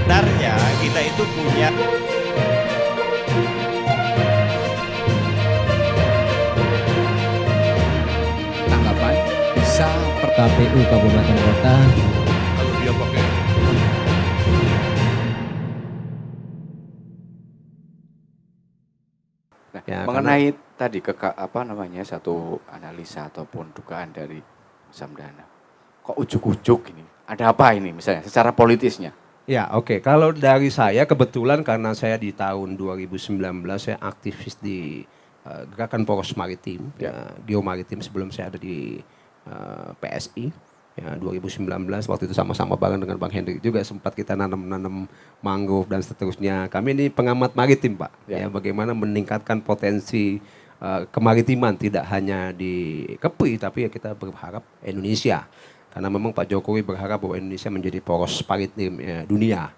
Sebenarnya kita itu punya tanggapan bisa KPU Kabupaten Kota. kalau dia pakai ya, mengenai tadi satu analisa ataupun dugaan dari Samdana. Kok ujuk-ujuk ini? Ada apa ini misalnya secara politisnya? Ya, oke. Kalau dari saya kebetulan karena saya di tahun 2019 saya aktivis di Gerakan Poros Maritim, Geomaritim sebelum saya ada di PSI. Ya, 2019 waktu itu sama-sama bareng dengan Bang Hendrik juga sempat kita nanam mangrove dan seterusnya. Kami ini pengamat maritim, Pak. Ya, bagaimana meningkatkan potensi kemaritiman tidak hanya di Kepri tapi ya kita berharap Indonesia. Karena memang Pak Jokowi berharap bahwa Indonesia menjadi poros maritim dunia,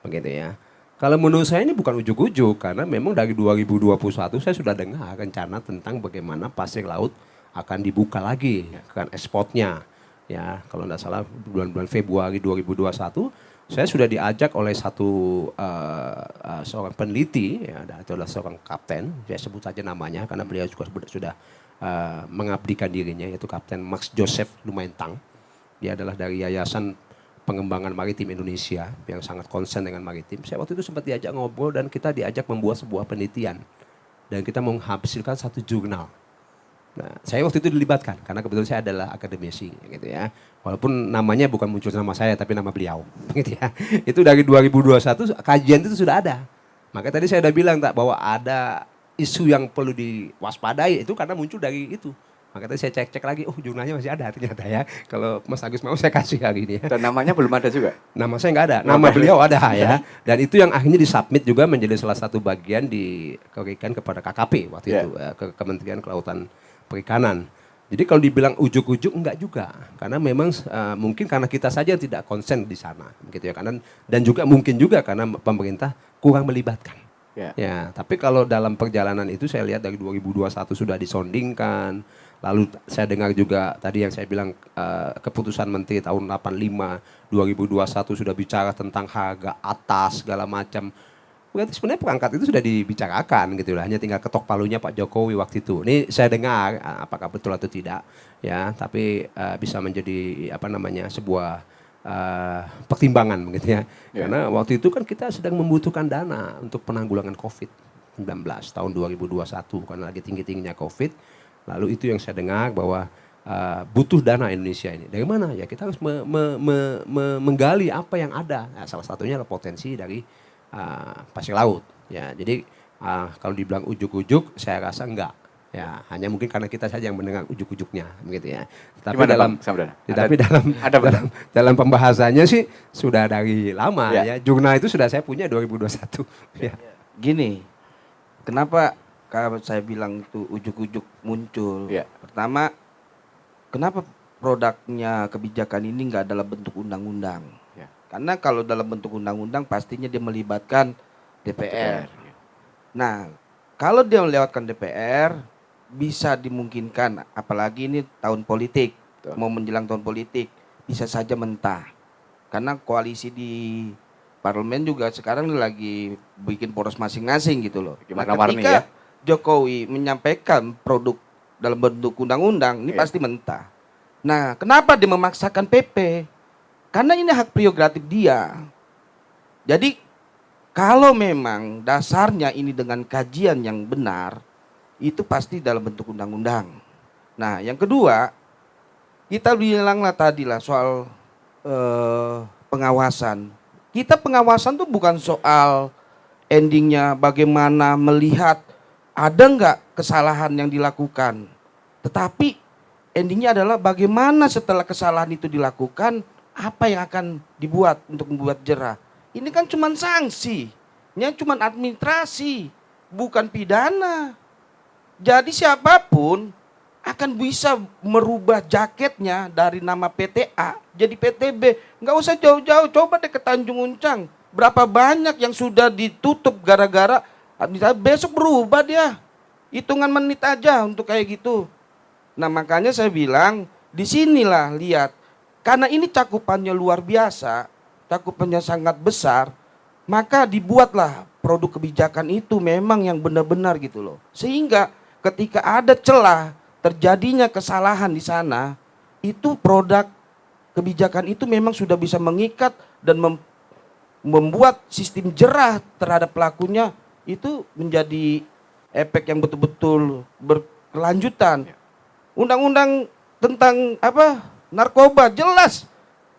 begitu ya. Kalau menurut saya ini bukan ujuk-ujuk, karena memang dari 2021 saya sudah dengar rencana tentang bagaimana pasir laut akan dibuka lagi, kan ekspornya. Ya, kalau tidak salah bulan-bulan Februari 2021, saya sudah diajak oleh seorang peneliti, ya, itu adalah seorang kapten, saya sebut saja namanya karena beliau juga sudah mengabdikan dirinya, yaitu Kapten Max Joseph Lumaintang. Dia adalah dari Yayasan Pengembangan Maritim Indonesia yang sangat konsen dengan maritim. Saya waktu itu sempat diajak ngobrol dan kita diajak membuat sebuah penelitian. Dan kita menghasilkan satu jurnal. Nah, saya waktu itu dilibatkan karena kebetulan saya adalah akademisi gitu ya. Walaupun namanya bukan muncul nama saya tapi nama beliau gitu ya. Itu dari 2021 kajian itu sudah ada. Maka tadi saya udah bilang bahwa ada isu yang perlu diwaspadai itu karena muncul dari itu. Maka tadi saya cek lagi, jurnalnya masih ada ternyata ya. Kalau Mas Agus mau saya kasih hari ini ya. Dan namanya belum ada juga? Nama saya nggak ada, nama beliau ada ya. Dan itu yang akhirnya disubmit juga menjadi salah satu bagian diberikan kepada KKP waktu itu, ke Kementerian Kelautan Perikanan. Jadi kalau dibilang ujuk-ujuk enggak juga. Karena memang mungkin karena kita saja tidak konsen di sana. Gitu ya. Dan juga mungkin juga karena pemerintah kurang melibatkan. Ya, tapi kalau dalam perjalanan itu saya lihat dari 2021 sudah disondingkan. Lalu saya dengar juga tadi yang saya bilang keputusan Menteri tahun 85, 2021 sudah bicara tentang harga atas segala macam. Berarti sebenarnya perangkat itu sudah dibicarakan gitu lah. Hanya tinggal ketok palunya Pak Jokowi waktu itu. Ini saya dengar apakah betul atau tidak ya, tapi bisa menjadi sebuah pertimbangan begitu ya. Karena waktu itu kan kita sedang membutuhkan dana untuk penanggulangan COVID-19 tahun 2021 karena lagi tinggi-tingginya COVID. Lalu itu yang saya dengar bahwa butuh dana Indonesia ini. Dari mana? Ya kita harus menggali apa yang ada. Nah, salah satunya adalah potensi dari pasir laut. Ya, jadi kalau dibilang ujuk-ujuk, saya rasa enggak. Ya, hanya mungkin karena kita saja yang mendengar ujuk-ujuknya, begitu ya. Tetapi dalam pembahasannya sih sudah dari lama ya. Jurnal itu sudah saya punya 2021. Ya. Gini, kenapa? Kalau saya bilang itu ujuk-ujuk muncul. Pertama, kenapa produknya kebijakan ini nggak dalam bentuk undang-undang? Karena kalau dalam bentuk undang-undang pastinya dia melibatkan DPR. Nah, kalau dia melewatkan DPR, bisa dimungkinkan, apalagi ini tahun politik, mau menjelang tahun politik, bisa saja mentah. Karena koalisi di parlemen juga sekarang lagi bikin poros masing-masing gitu loh. Gimana ketika Jokowi menyampaikan produk dalam bentuk undang-undang, ini pasti mentah. Nah, kenapa dia memaksakan PP? Karena ini hak prerogatif dia. Jadi, kalau memang dasarnya ini dengan kajian yang benar, itu pasti dalam bentuk undang-undang. Nah, yang kedua, kita bilanglah tadi lah soal pengawasan. Kita pengawasan tuh bukan soal endingnya bagaimana melihat ada nggak kesalahan yang dilakukan. Tetapi endingnya adalah bagaimana setelah kesalahan itu dilakukan, apa yang akan dibuat untuk membuat jerah. Ini kan cuma sanksi, ini cuma administrasi, bukan pidana. Jadi siapapun akan bisa merubah jaketnya dari nama PTA jadi PTB. Nggak usah jauh-jauh, coba deh ke Tanjung Uncang. Berapa banyak yang sudah ditutup gara-gara besok berubah dia. Hitungan menit aja untuk kayak gitu. Nah makanya saya bilang disinilah lihat, karena ini cakupannya luar biasa, cakupannya sangat besar, maka dibuatlah produk kebijakan itu memang yang benar-benar gitu loh. Sehingga ketika ada celah terjadinya kesalahan di sana, itu produk kebijakan itu memang sudah bisa mengikat dan membuat sistem jerah terhadap pelakunya itu menjadi efek yang betul-betul berkelanjutan. Undang-undang tentang narkoba jelas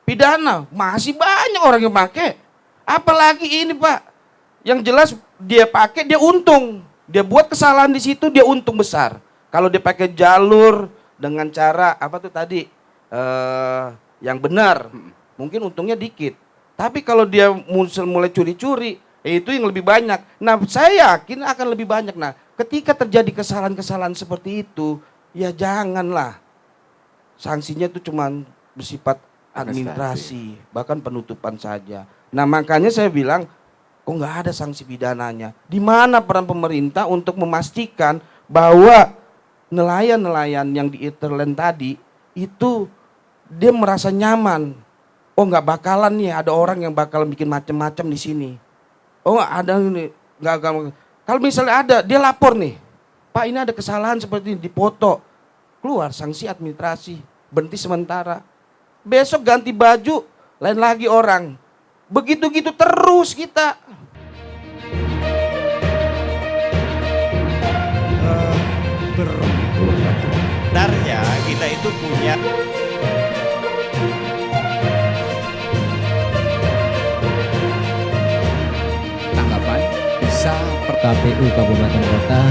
pidana, masih banyak orang yang pakai. Apalagi ini Pak, yang jelas dia pakai dia untung, dia buat kesalahan di situ dia untung besar. Kalau dia pakai jalur dengan cara yang benar, mungkin untungnya dikit. Tapi kalau dia mulai curi-curi, itu yang lebih banyak. Nah, saya yakin akan lebih banyak. Nah, ketika terjadi kesalahan-kesalahan seperti itu, ya janganlah. Sanksinya itu cuma bersifat administrasi, bahkan penutupan saja. Nah, makanya saya bilang, kok nggak ada sanksi pidananya? Di mana peran pemerintah untuk memastikan bahwa nelayan-nelayan yang di Interland tadi itu dia merasa nyaman. Oh, nggak bakalan nih ada orang yang bakalan bikin macam-macam di sini. Oh, ada ini nggak. Kalau misalnya ada, dia lapor nih, Pak ini ada kesalahan seperti ini, dipoto, keluar sanksi administrasi, berhenti sementara. Besok ganti baju, lain lagi orang. Begitu-gitu terus kita. Sebenarnya kita itu punya Tanggapan bisa KPU Kabupaten Kota